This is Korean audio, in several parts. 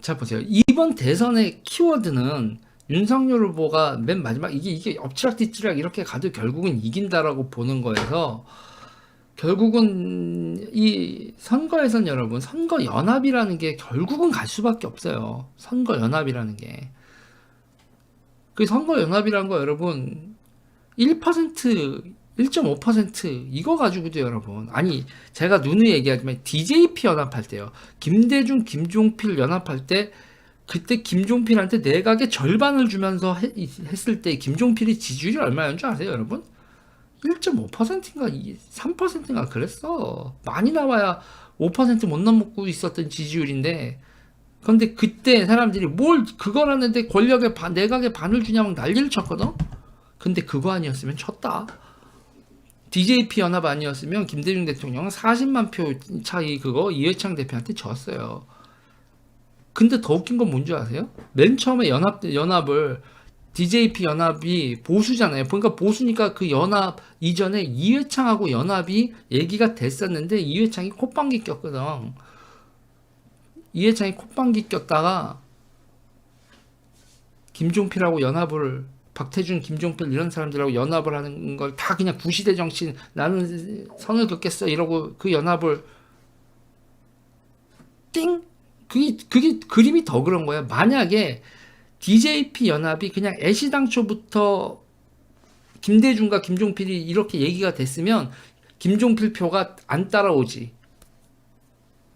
자, 보세요. 이번 대선의 키워드는 윤석열 후보가 맨 마지막 이게 엎치락뒤치락 이렇게 가도 결국은 이긴다라고 보는 거에서 결국은 이 선거에선 여러분 선거 연합이라는 게 결국은 갈 수밖에 없어요. 선거 연합이라는 게. 그 선거 연합이라는 거 여러분 1%, 1.5% 이거 가지고도 여러분 아니 제가 누누이 얘기하지만 DJP 연합할 때요. 김대중, 김종필 연합할 때 그때 김종필한테 내각의 절반을 주면서 했을 때 김종필이 지지율이 얼마였는 줄 아세요, 여러분? 1.5%인가 3%인가 그랬어. 많이 나와야 5%못 넘고 있었던 지지율인데 근데 그때 사람들이 뭘 그걸 하는데 권력의 내각의 반을 주냐고 난리를 쳤거든? 근데 그거 아니었으면 쳤다. DJP 연합 아니었으면 김대중 대통령은 40만 표 차이 그거 이회창 대표한테 졌어요. 근데 더 웃긴 건 뭔지 아세요? 맨 처음에 연합을 DJP 연합이 보수잖아요. 그러니까 보수니까 그 연합 이전에 이회창하고 연합이 얘기가 됐었는데 이회창이 콧방귀 꼈거든. 이회창이 콧방귀 꼈다가 김종필하고 연합을 박태준, 김종필 이런 사람들하고 연합을 하는 걸 다 그냥 구시대 정신 나는 선을 긋겠어 이러고 그 연합을 띵 그게 그림이 더 그런 거야. 만약에 DJP 연합이 그냥 애시당초부터 김대중과 김종필이 이렇게 얘기가 됐으면 김종필 표가 안 따라오지.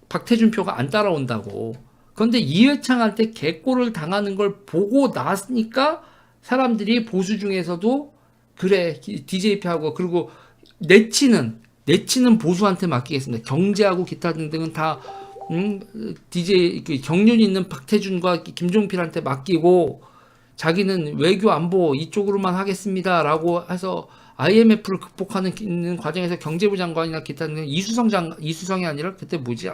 박태준 표가 안 따라온다고. 그런데 이회창한테 개꼴을 당하는 걸 보고 나니까 사람들이 보수 중에서도 그래 DJP하고 그리고 내치는 보수한테 맡기겠습니다. 경제하고 기타 등등은 다 DJ 경륜 있는 박태준과 김종필한테 맡기고 자기는 외교 안보 이쪽으로만 하겠습니다라고 해서 IMF를 극복하는 과정에서 경제부 장관이나 기타 등등 이수성이 아니라 그때 뭐지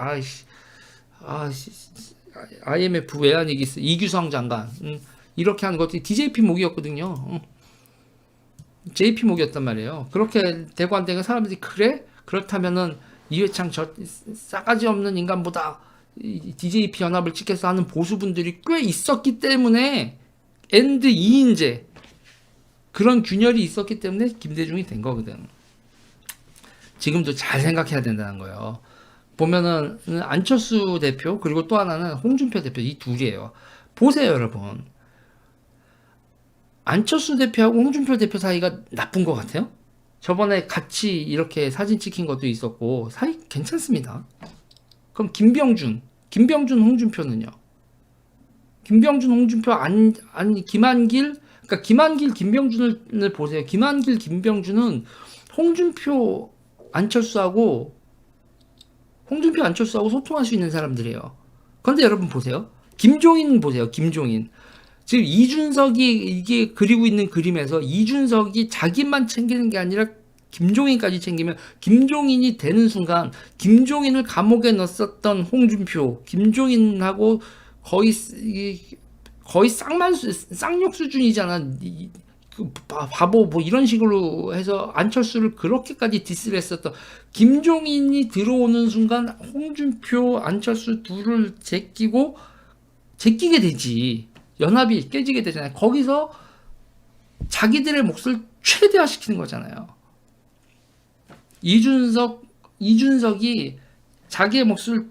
IMF 외환위기 이규성 장관 이렇게 하는 것도 DJP 목이었거든요. JP 목이었단 말이에요. 그렇게 되고 안 되고 사람들이 그래? 그렇다면은 이회창 저 싸가지 없는 인간보다 DJP 연합을 찍겠어 하는 보수분들이 꽤 있었기 때문에 엔드 2인제 그런 균열이 있었기 때문에 김대중이 된 거거든. 지금도 잘 생각해야 된다는 거예요. 보면은 안철수 대표 그리고 또 하나는 홍준표 대표 이 둘이에요. 보세요 여러분. 안철수 대표하고 홍준표 대표 사이가 나쁜 것 같아요? 저번에 같이 이렇게 사진 찍힌 것도 있었고 사이 괜찮습니다. 그럼 김병준, 홍준표는요? 김병준, 홍준표 김한길, 그러니까 김한길, 김병준을 보세요. 김한길, 김병준은 홍준표, 안철수하고 소통할 수 있는 사람들이에요. 그런데 여러분 보세요. 김종인 보세요. 김종인. 지금 이준석이 이게 그리고 있는 그림에서 이준석이 자기만 챙기는 게 아니라 김종인까지 챙기면 김종인이 되는 순간 김종인을 감옥에 넣었었던 홍준표, 김종인하고 거의 쌍욕 수준이잖아. 그 바보 뭐 이런 식으로 해서 안철수를 그렇게까지 디스를 했었던 김종인이 들어오는 순간 홍준표, 안철수 둘을 제끼게 되지. 연합이 깨지게 되잖아요. 거기서 자기들의 몫을 최대화시키는 거잖아요. 이준석이 자기의 몫을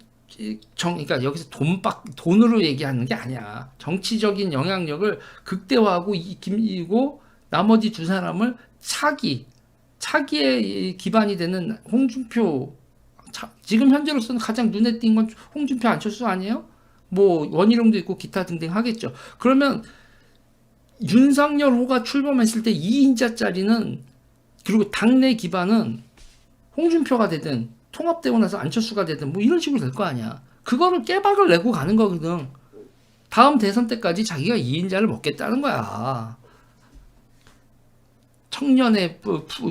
그러니까 여기서 돈으로 얘기하는 게 아니야. 정치적인 영향력을 극대화하고 이고 나머지 두 사람을 차기의 기반이 되는 홍준표 지금 현재로서는 가장 눈에 띈 건 홍준표 안철수 아니에요? 뭐 원희룡도 있고 기타 등등 하겠죠. 그러면 윤석열호가 출범했을 때 2인자짜리는 그리고 당내 기반은 홍준표가 되든 통합되고 나서 안철수가 되든 뭐 이런 식으로 될 거 아니야. 그거를 깨박을 내고 가는 거거든. 다음 대선 때까지 자기가 2인자를 먹겠다는 거야. 청년의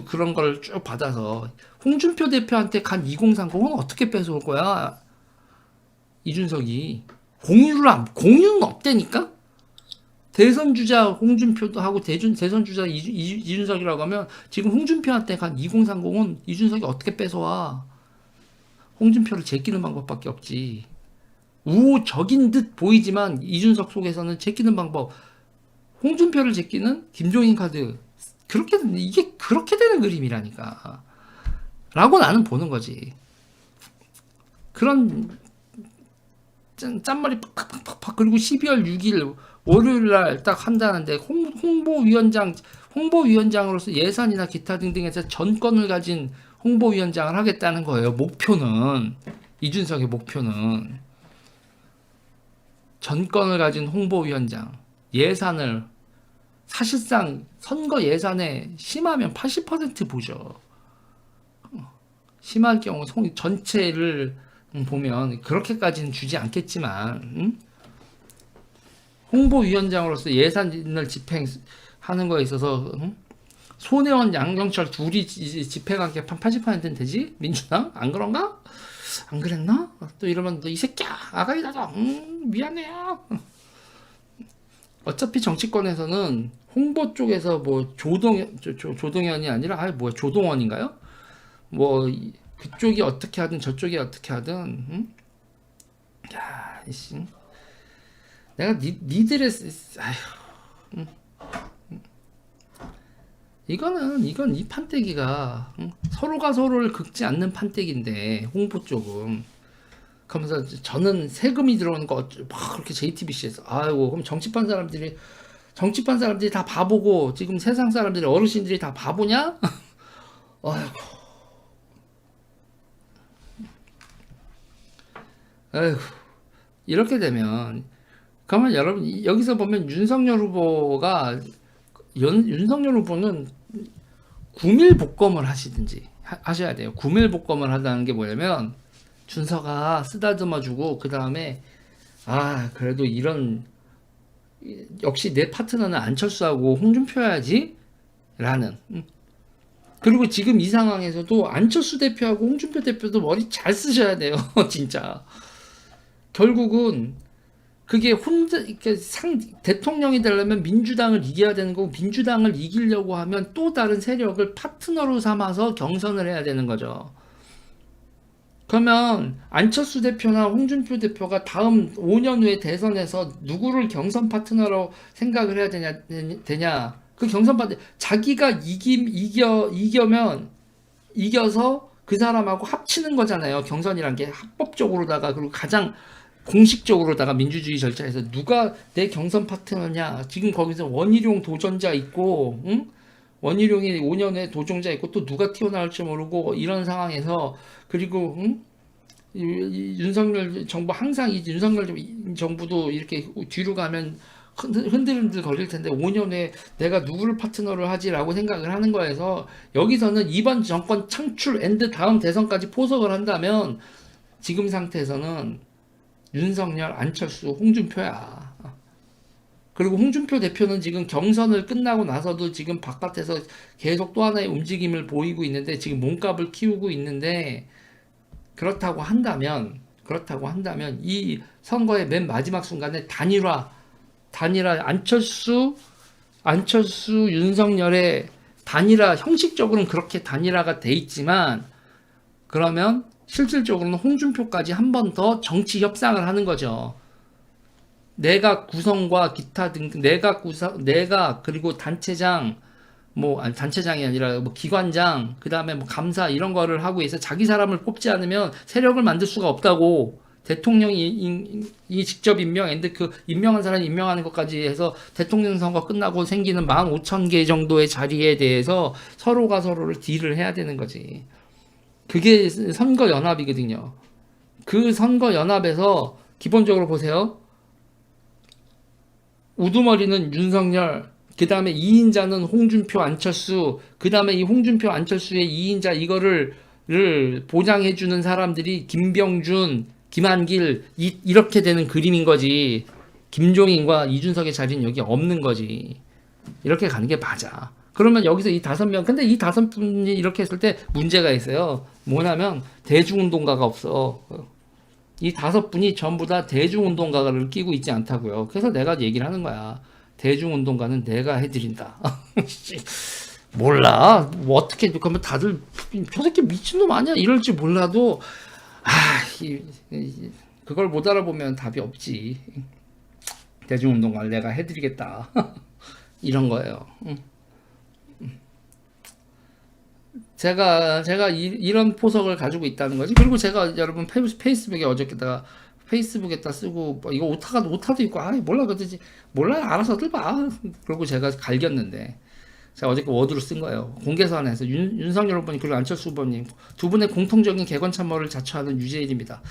그런 걸 쭉 받아서 홍준표 대표한테 간 2030은 어떻게 뺏어올 거야? 이준석이 공유는 없다니까? 대선 주자 홍준표도 하고 대선 주자 이준석이라고 하면 지금 홍준표한테 간 2030은 이준석이 어떻게 뺏어와? 홍준표를 제끼는 방법밖에 없지. 우호적인 듯 보이지만 이준석 속에서는 제끼는 방법, 홍준표를 제끼는 김종인 카드, 이게 그렇게 되는 그림이라니까 라고 나는 보는 거지. 그런 짠말이 팍팍팍팍. 그리고 12월 6일 월요일날 딱 한다는데 홍보위원장으로서 예산이나 기타 등등에서 전권을 가진 홍보위원장을 하겠다는 거예요. 목표는, 이준석의 목표는 전권을 가진 홍보위원장, 예산을 사실상 선거 예산에 심하면 80% 보죠. 심할 경우 전체를 보면 그렇게까지는 주지 않겠지만, 홍보위원장으로서 예산을 집행하는 거에 있어서 손혜원, 양정철 둘이 집행한 게 80%는 되지? 민주당? 안 그런가? 안 그랬나? 또 이러면 너 이 새끼야 아가이다죠. 미안해요. 어차피 정치권에서는 홍보 쪽에서 뭐 조동현이 아니라 조동원인가요? 뭐 그쪽이 어떻게 하든 저쪽이 어떻게 하든, 야, 이씨, 내가 니들의 아휴, 이건 이 판때기가, 서로가 서로를 긁지 않는 판때기인데 홍보 쪽은. 그러면서 저는 세금이 들어오는 거 막 그렇게 JTBC에서 아이고, 그럼 정치판 사람들이 다 바보고 지금 세상 사람들이, 어르신들이 다 바보냐? 아이고. 에휴, 이렇게 되면, 그러면 여러분 여기서 보면 윤석열 후보는 구밀 복검을 하셔야 돼요. 구밀 복검을 하다는 게 뭐냐면, 준서가 쓰다듬어주고 그 다음에 그래도 역시 내 파트너는 안철수하고 홍준표야지 라는. 그리고 지금 이 상황에서도 안철수 대표하고 홍준표 대표도 머리 잘 쓰셔야 돼요. 진짜. 결국은 그게 대통령이 되려면 민주당을 이겨야 되는 거고, 민주당을 이기려고 하면 또 다른 세력을 파트너로 삼아서 경선을 해야 되는 거죠. 그러면 안철수 대표나 홍준표 대표가 다음 5년 후에 대선에서 누구를 경선 파트너로 생각을 해야 되냐? 그 경선 파트너, 자기가 이겨서 그 사람하고 합치는 거잖아요. 경선이란 게 합법적으로다가, 그리고 가장 공식적으로다가 민주주의 절차에서 누가 내 경선 파트너냐. 지금 거기서 원희룡 도전자 있고, 응? 원희룡이 5년 후에 도전자 있고, 또 누가 튀어나올지 모르고, 이런 상황에서, 그리고 윤석열 정부, 항상 이 윤석열 정부도 이렇게 뒤로 가면 흔들흔들 거릴 텐데, 5년 후에 내가 누구를 파트너를 하지라고 생각을 하는 거에서, 여기서는 이번 정권 창출 앤드 다음 대선까지 포석을 한다면 지금 상태에서는 윤석열, 안철수, 홍준표야. 그리고 홍준표 대표는 지금 경선을 끝나고 나서도 지금 바깥에서 계속 또 하나의 움직임을 보이고 있는데, 지금 몸값을 키우고 있는데, 그렇다고 한다면 이 선거의 맨 마지막 순간에 단일화 안철수 윤석열의 단일화, 형식적으로는 그렇게 단일화가 돼 있지만, 그러면 실질적으로는 홍준표까지 한 번 더 정치 협상을 하는 거죠. 내각 구성과 기타 등등, 내각 그리고 단체장, 단체장이 아니라 기관장, 그 다음에 감사, 이런 거를 하고 있어. 자기 사람을 뽑지 않으면 세력을 만들 수가 없다고. 대통령이 직접 그 임명한 사람이 임명하는 것까지 해서 대통령 선거 끝나고 생기는 15,000개 정도의 자리에 대해서 서로가 서로를 딜을 해야 되는 거지. 그게 선거 연합이거든요. 그 선거 연합에서 기본적으로 보세요. 우두머리는 윤석열, 그 다음에 2인자는 홍준표, 안철수, 그 다음에 이 홍준표, 안철수의 2인자 이거를 보장해주는 사람들이 김병준, 김한길, 이렇게 되는 그림인 거지. 김종인과 이준석의 자리는 여기 없는 거지. 이렇게 가는 게 맞아. 그러면 여기서 이 5명, 근데 이 5분이 이렇게 했을 때 문제가 있어요. 뭐냐면 대중운동가가 없어. 이 5분이 전부 다 대중운동가를 끼고 있지 않다고요. 그래서 내가 얘기를 하는 거야. 대중운동가는 내가 해드린다. 몰라. 어떻게, 그러면 다들 저 새끼 미친놈 아니야? 이럴지 몰라도, 그걸 못 알아보면 답이 없지. 대중운동을 내가 해드리겠다. 이런 거예요. 제가 이런 포석을 가지고 있다는 거지. 그리고 제가 여러분 페이스북에 어저께다가 페이스북에다 쓰고 뭐 이거 오타도 있고 몰라 그러지 몰라 알아서들 봐. 그리고 제가 갈겼는데 제가 어저께 워드로 쓴 거예요. 공개사안에서 윤석열 후보님 그리고 안철수 후보님 두 분의 공통적인 개건 참모를 자처하는 유재일입니다.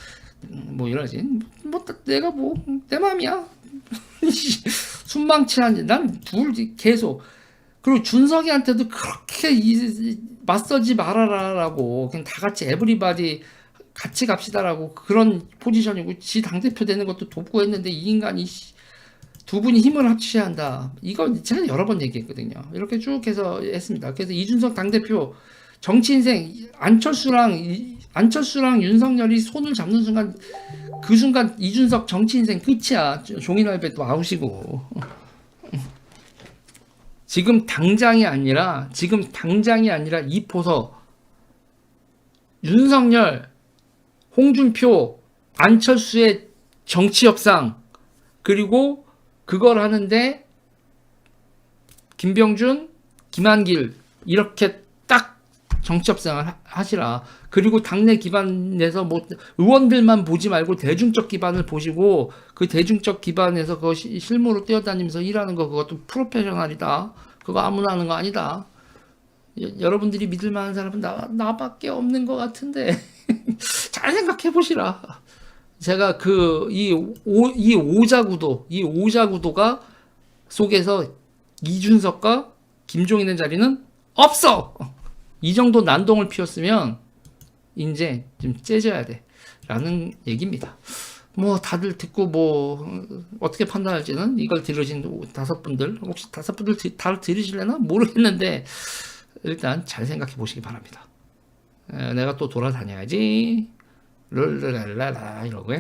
뭐 이러지. 뭐 내가 뭐 내 맘이야. 순망치한 난둘 계속. 그리고 준석이한테도 그렇게 맞서지 말아라라고 그냥 다 같이 에브리바디 같이 갑시다라고 그런 포지션이고 지 당대표 되는 것도 돕고 했는데 이 인간이 두 분이 힘을 합치셔야 한다. 이거 제가 여러 번 얘기했거든요. 이렇게 쭉 해서 했습니다. 그래서 이준석 당대표 정치 인생 안철수랑 윤석열이 손을 잡는 순간 그 순간 이준석 정치 인생 끝이야. 종이날배도 아웃이고. 지금 당장이 아니라 이 포석 윤석열, 홍준표, 안철수의 정치 협상 그리고 그걸 하는데 김병준, 김한길 이렇게 딱 정치 협상을 하시라. 그리고 당내 기반에서 뭐 의원들만 보지 말고 대중적 기반을 보시고 그 대중적 기반에서 그거 실무로 뛰어다니면서 일하는 거 그것도 프로페셔널이다. 그거 아무나 하는 거 아니다. 여러분들이 믿을 만한 사람은 나밖에 없는 것 같은데 잘 생각해 보시라. 제가 이 오자구도가 속에서 이준석과 김종인의 자리는 없어. 이 정도 난동을 피웠으면 이제 좀 째져야 돼 라는 얘기입니다. 뭐 다들 듣고 뭐 어떻게 판단할지는 이걸 들으신 다섯 분들 혹시 다섯 분들 다 들으실래나 모르겠는데 일단 잘 생각해 보시기 바랍니다. 내가 또 돌아다녀야지 룰루랄라라 이러고